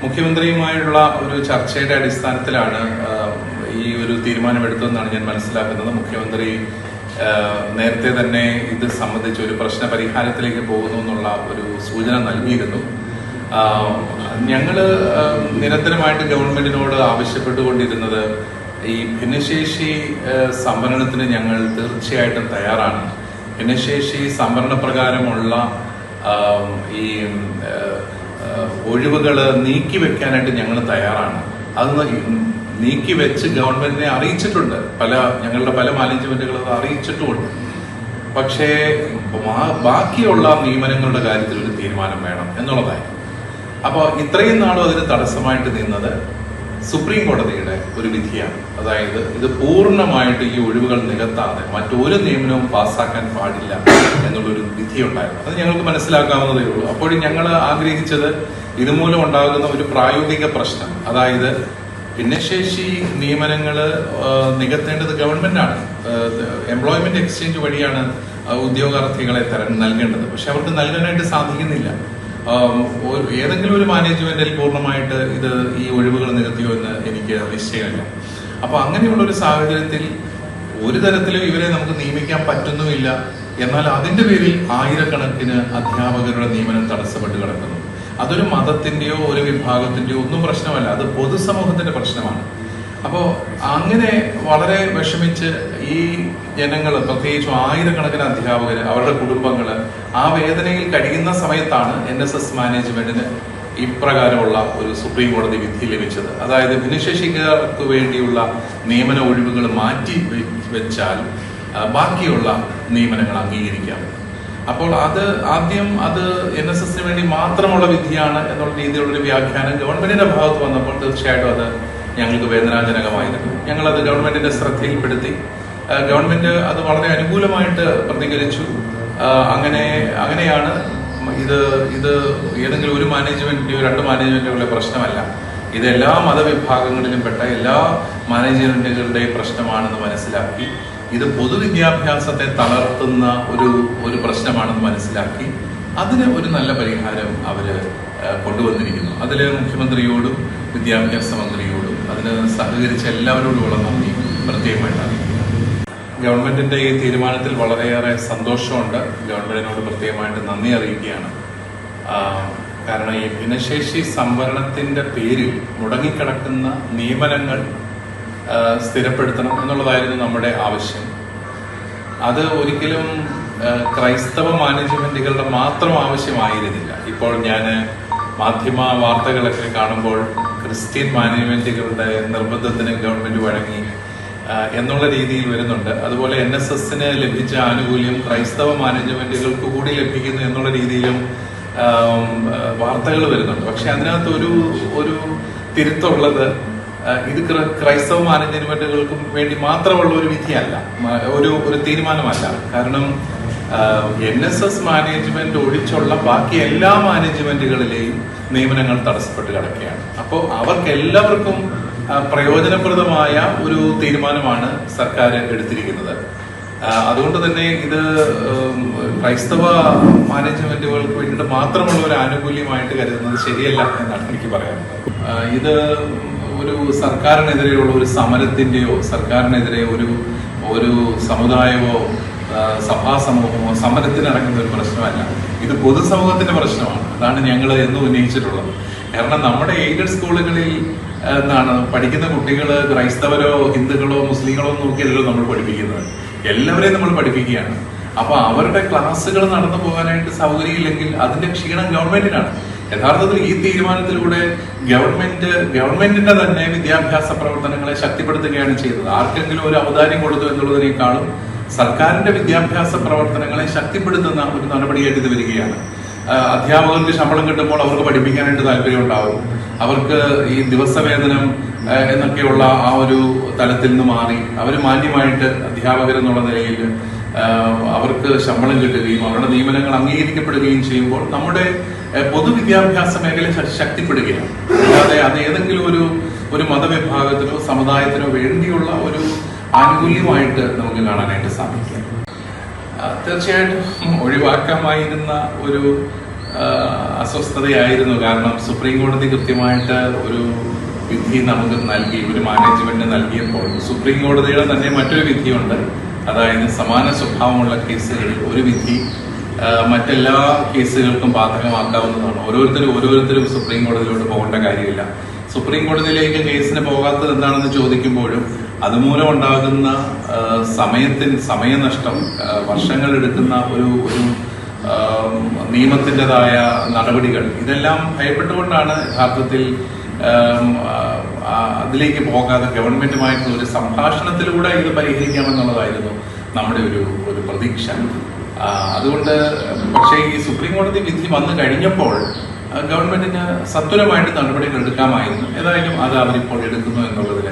മുഖ്യമന്ത്രിയുമായുള്ള ഒരു ചർച്ചയുടെ അടിസ്ഥാനത്തിലാണ് ഈ ഒരു തീരുമാനമെടുത്തതെന്നാണ് ഞാൻ മനസ്സിലാക്കുന്നത്. മുഖ്യമന്ത്രി നേരത്തെ തന്നെ ഇത് സംബന്ധിച്ച് ഒരു പ്രശ്ന പരിഹാരത്തിലേക്ക് പോകുന്നു എന്നുള്ള ഒരു സൂചന നൽകിയിരുന്നു. ഞങ്ങള് നിരന്തരമായിട്ട് ഗവൺമെന്റിനോട് ആവശ്യപ്പെട്ടുകൊണ്ടിരുന്നത് ഈ ഭിന്നശേഷി സംവരണത്തിന് ഞങ്ങൾ തീർച്ചയായിട്ടും തയ്യാറാണ്. ഭിന്നശേഷി സംവരണ പ്രകാരമുള്ള ഈ ഒഴിവുകൾ നീക്കിവെക്കാനായിട്ട് ഞങ്ങൾ തയ്യാറാണ്. അത് നീക്കിവെച്ച് ഗവൺമെന്റിനെ അറിയിച്ചിട്ടുണ്ട്. ഞങ്ങളുടെ പല മാനേജ്മെന്റുകൾ അത് അറിയിച്ചിട്ടുമുണ്ട്. പക്ഷേ ബാക്കിയുള്ള നിയമനങ്ങളുടെ കാര്യത്തിൽ ഒരു തീരുമാനം വേണം എന്നുള്ളതായി. അപ്പോൾ ഇത്രയും നാളും അതിന് തടസ്സമായിട്ട് നിന്നത് സുപ്രീം കോടതിയുടെ ഒരു വിധിയാണ്. അതായത് ഇത് പൂർണ്ണമായിട്ട് ഈ ഒഴിവുകൾ നികത്താതെ മറ്റൊരു നിയമനവും പാസ്സാക്കാൻ പാടില്ല എന്നുള്ളൊരു വിധിയുണ്ടായിരുന്നു. അത് ഞങ്ങൾക്ക് മനസ്സിലാക്കാവുന്നതേ ഉള്ളൂ. അപ്പോഴും ഞങ്ങൾ ആഗ്രഹിച്ചത് ഇതുമൂലം ഉണ്ടാകുന്ന ഒരു പ്രായോഗിക പ്രശ്നം, അതായത് ഭിന്നശേഷി നിയമനങ്ങൾ നികത്തേണ്ടത് ഗവൺമെന്റാണ്. എംപ്ലോയ്മെന്റ് എക്സ്ചേഞ്ച് വഴിയാണ് ഉദ്യോഗാർത്ഥികളെ നൽകേണ്ടത്. പക്ഷെ അവർക്ക് നൽകാനായിട്ട് സാധിക്കുന്നില്ല. ഏതെങ്കിലും ഒരു മാനേജ്മെന്റിൽ പൂർണ്ണമായിട്ട് ഈ ഒഴിവുകൾ നികത്തിയോ എന്ന് എനിക്ക് നിശ്ചയമില്ല. അപ്പൊ അങ്ങനെയുള്ള ഒരു സാഹചര്യത്തിൽ ഒരു തരത്തിലും ഇവരെ നമുക്ക് നിയമിക്കാൻ പറ്റുന്നുമില്ല. എന്നാൽ അതിന്റെ പേരിൽ ആയിരക്കണക്കിന് അധ്യാപകരുടെ നിയമനം തടസ്സപ്പെട്ട് കിടക്കുന്നു. അതൊരു മതത്തിന്റെയോ ഒരു വിഭാഗത്തിന്റെയോ ഒന്നും പ്രശ്നമല്ല, അത് പൊതുസമൂഹത്തിന്റെ പ്രശ്നമാണ്. അപ്പോൾ അങ്ങനെ വളരെ വിഷമിച്ച് ഈ ജനങ്ങൾ, പ്രത്യേകിച്ചും ആയിരക്കണക്കിന് അധ്യാപകര്, അവരുടെ കുടുംബങ്ങള് ആ വേദനയിൽ കഴിയുന്ന സമയത്താണ് NSS മാനേജ്മെന്റിന് ഇപ്രകാരമുള്ള ഒരു സുപ്രീം കോടതി വിധി ലഭിച്ചത്. അതായത് ഭിന്നശേഷിക്കാർക്ക് വേണ്ടിയുള്ള നിയമന ഒഴിവുകൾ മാറ്റി വെച്ചാൽ ബാക്കിയുള്ള നിയമനങ്ങൾ അംഗീകരിക്കാം. അപ്പോൾ ആദ്യം അത് NSSന് വേണ്ടി മാത്രമുള്ള വിധിയാണ് എന്നുള്ള രീതിയിലുള്ളൊരു വ്യാഖ്യാനം ഗവൺമെന്റിന്റെ ഭാഗത്ത് വന്നപ്പോൾ തീർച്ചയായിട്ടും അത് ഞങ്ങൾക്ക് വേദനാജനകമായിരുന്നു. ഞങ്ങളത് ഗവൺമെന്റിന്റെ ശ്രദ്ധയിൽപ്പെടുത്തി. ഗവൺമെന്റ് അത് വളരെ അനുകൂലമായിട്ട് പ്രതികരിച്ചു. അങ്ങനെയാണ് ഇത് ഏതെങ്കിലും ഒരു മാനേജ്മെന്റിന്റെയോ രണ്ട് മാനേജ്മെന്റുകളുടെ പ്രശ്നമല്ല. ഇത് എല്ലാ മതവിഭാഗങ്ങളിലും പെട്ട എല്ലാ മാനേജ്മെന്റുകളുടെയും പ്രശ്നമാണെന്ന് മനസ്സിലാക്കി, ഇത് പൊതുവിദ്യാഭ്യാസത്തെ തളർത്തുന്ന ഒരു പ്രശ്നമാണെന്ന് മനസ്സിലാക്കി അതിന് ഒരു നല്ല പരിഹാരം അവര് കൊണ്ടുവന്നിരിക്കുന്നു. അതില് മുഖ്യമന്ത്രിയോടും വിദ്യാഭ്യാസ മന്ത്രിയോടും അതിന് സഹകരിച്ച എല്ലാവരോടുമുള്ള നന്ദി പ്രത്യേകമായിട്ട് അറിയിക്കുന്നു. ഗവൺമെന്റിന്റെ ഈ തീരുമാനത്തിൽ വളരെയേറെ സന്തോഷമുണ്ട്. ഗവൺമെന്റിനോട് പ്രത്യേകമായിട്ട് നന്ദി അറിയിക്കുകയാണ്. കാരണം ഈ ഭിന്നശേഷി സംവരണത്തിന്റെ പേരിൽ മുടങ്ങിക്കിടക്കുന്ന നിയമനങ്ങൾ സ്ഥിരപ്പെടുത്തണം എന്നുള്ളതായിരുന്നു നമ്മുടെ ആവശ്യം. അത് ഒരിക്കലും ക്രൈസ്തവ മാനേജ്മെന്റുകളുടെ മാത്രം ആവശ്യമായിരുന്നില്ല. ഇപ്പോൾ ഞാൻ മാധ്യമ വാർത്തകളൊക്കെ കാണുമ്പോൾ ക്രിസ്ത്യൻ മാനേജ്മെന്റുകളുടെ നിർബന്ധത്തിന് ഗവൺമെന്റ് വഴങ്ങി എന്നുള്ള രീതിയിൽ വരുന്നുണ്ട്. അതുപോലെ NSSന് ലഭിച്ച ആനുകൂല്യം ക്രൈസ്തവ മാനേജ്മെന്റുകൾക്ക് കൂടി ലഭിക്കുന്നു എന്നുള്ള രീതിയിലും വാർത്തകൾ വരുന്നുണ്ട്. പക്ഷെ അതിനകത്ത് ഒരു തിരുത്തുള്ളത്, ഇത് ക്രൈസ്തവ മാനേജ്മെന്റുകൾക്കും വേണ്ടി മാത്രമുള്ള ഒരു വിധിയല്ല, ഒരു തീരുമാനമല്ല. കാരണം NSS മാനേജ്മെന്റ് ഒഴിച്ചുള്ള ബാക്കി എല്ലാ മാനേജ്മെന്റുകളിലെയും നിയമനങ്ങൾ തടസ്സപ്പെട്ട് കിടക്കുകയാണ്. അപ്പോൾ അവർക്ക് എല്ലാവർക്കും പ്രയോജനപ്രദമായ ഒരു തീരുമാനമാണ് സർക്കാർ എടുത്തിരിക്കുന്നത്. അതുകൊണ്ട് തന്നെ ഇത് ക്രൈസ്തവ മാനേജ്മെന്റുകൾക്ക് വേണ്ടിയിട്ട് മാത്രമുള്ള ഒരു ആനുകൂല്യമായിട്ട് കരുതുന്നത് ശരിയല്ല എന്നാണ് എനിക്ക് പറയാനുള്ളത്. ഇത് ഒരു സർക്കാരിനെതിരെയുള്ള ഒരു സമരത്തിന്റെയോ സർക്കാരിനെതിരെ ഒരു സമുദായമോ സഭാ സമൂഹമോ സമരത്തിനിറങ്ങുന്ന ഒരു പ്രശ്നമല്ല. ഇത് പൊതുസമൂഹത്തിന്റെ പ്രശ്നമാണ്. അതാണ് ഞങ്ങൾ എന്നും ഉന്നയിച്ചിട്ടുള്ളത്. കാരണം നമ്മുടെ എയ്ഡഡ് സ്കൂളുകളിൽ പഠിക്കുന്ന കുട്ടികൾ ക്രൈസ്തവരോ ഹിന്ദുക്കളോ മുസ്ലിങ്ങളോ നോക്കിയല്ലോ നമ്മൾ പഠിപ്പിക്കുന്നത്. എല്ലാവരെയും നമ്മൾ പഠിപ്പിക്കുകയാണ്. അപ്പൊ അവരുടെ ക്ലാസ്സുകൾ നടന്നു പോകാനായിട്ട് സൗകര്യമില്ലെങ്കിൽ അതിന്റെ ക്ഷീണം ഗവൺമെന്റിനാണ്. യഥാർത്ഥത്തിൽ ഈ തീരുമാനത്തിലൂടെ ഗവൺമെന്റിന്റെ തന്നെ വിദ്യാഭ്യാസ പ്രവർത്തനങ്ങളെ ശക്തിപ്പെടുത്തുകയാണ് ചെയ്തത്. ആർക്കെങ്കിലും ഒരു ഔദാര്യം കൊടുത്തു എന്നുള്ളതിനേക്കാളും സർക്കാരിന്റെ വിദ്യാഭ്യാസ പ്രവർത്തനങ്ങളെ ശക്തിപ്പെടുത്തുന്ന ഒരു നടപടിയായിട്ട് ഇത് വരികയാണ്. അധ്യാപകർക്ക് ശമ്പളം കിട്ടുമ്പോൾ അവർക്ക് പഠിപ്പിക്കാനായിട്ട് താല്പര്യം ഉണ്ടാവും. അവർക്ക് ഈ ദിവസവേതനം എന്നൊക്കെയുള്ള ആ ഒരു തലത്തിൽ നിന്ന് മാറി അവർ മാന്യമായിട്ട് അധ്യാപകരെന്നുള്ള നിലയിൽ അവർക്ക് ശമ്പളം കിട്ടുകയും അവരുടെ നിയമനങ്ങൾ അംഗീകരിക്കപ്പെടുകയും ചെയ്യുമ്പോൾ നമ്മുടെ പൊതുവിദ്യാഭ്യാസ മേഖല ശക്തിപ്പെടുകയാണ്. അല്ലാതെ അത് ഏതെങ്കിലും ഒരു മതവിഭാഗത്തിനോ സമുദായത്തിനോ വേണ്ടിയുള്ള ഒരു ആനുകൂല്യമായിട്ട് നമുക്ക് കാണാനായിട്ട് സാധിക്കും. തീർച്ചയായിട്ടും ഒഴിവാക്കാമായിരുന്ന അസ്വസ്ഥതയായിരുന്നു. കാരണം സുപ്രീം കോടതി കൃത്യമായിട്ട് ഒരു വിധി നമുക്ക് നൽകി, ഒരു മാനേജ്മെന്റ് നൽകിയപ്പോൾ സുപ്രീം കോടതിയുടെ തന്നെ മറ്റൊരു വിധിയുണ്ട്. അതായത് സമാന സ്വഭാവമുള്ള കേസുകളിൽ ഒരു വിധി മറ്റെല്ലാ കേസുകൾക്കും ബാധകമാക്കാവുന്നതാണ്. ഓരോരുത്തരും സുപ്രീം കോടതിയിലോട്ട് പോകേണ്ട കാര്യമില്ല. സുപ്രീം കോടതിയിലേക്ക് കേസിന് പോകാത്തത് എന്താണെന്ന് ചോദിക്കുമ്പോഴും അതുമൂലം ഉണ്ടാകുന്ന സമയനഷ്ടം, വർഷങ്ങളെടുക്കുന്ന ഒരു നിയമത്തിൻ്റെതായ നടപടികൾ, ഇതെല്ലാം ഭയപ്പെട്ടുകൊണ്ടാണ് യഥാർത്ഥത്തിൽ അതിലേക്ക് പോകാതെ ഗവൺമെന്റുമായിട്ടുള്ള ഒരു സംഭാഷണത്തിലൂടെ ഇത് പരിഹരിക്കാമെന്നുള്ളതായിരുന്നു നമ്മുടെ ഒരു പ്രതീക്ഷ. അതുകൊണ്ട് പക്ഷേ ഈ സുപ്രീം കോടതി വിധി വന്നു കഴിഞ്ഞപ്പോൾ ഗവൺമെന്റിന് സത്വരമായിട്ട് നടപടികൾ എടുക്കാമായിരുന്നു. ഏതായാലും അത് അവരിപ്പോൾ എടുക്കുന്നു എന്നുള്ളതിൽ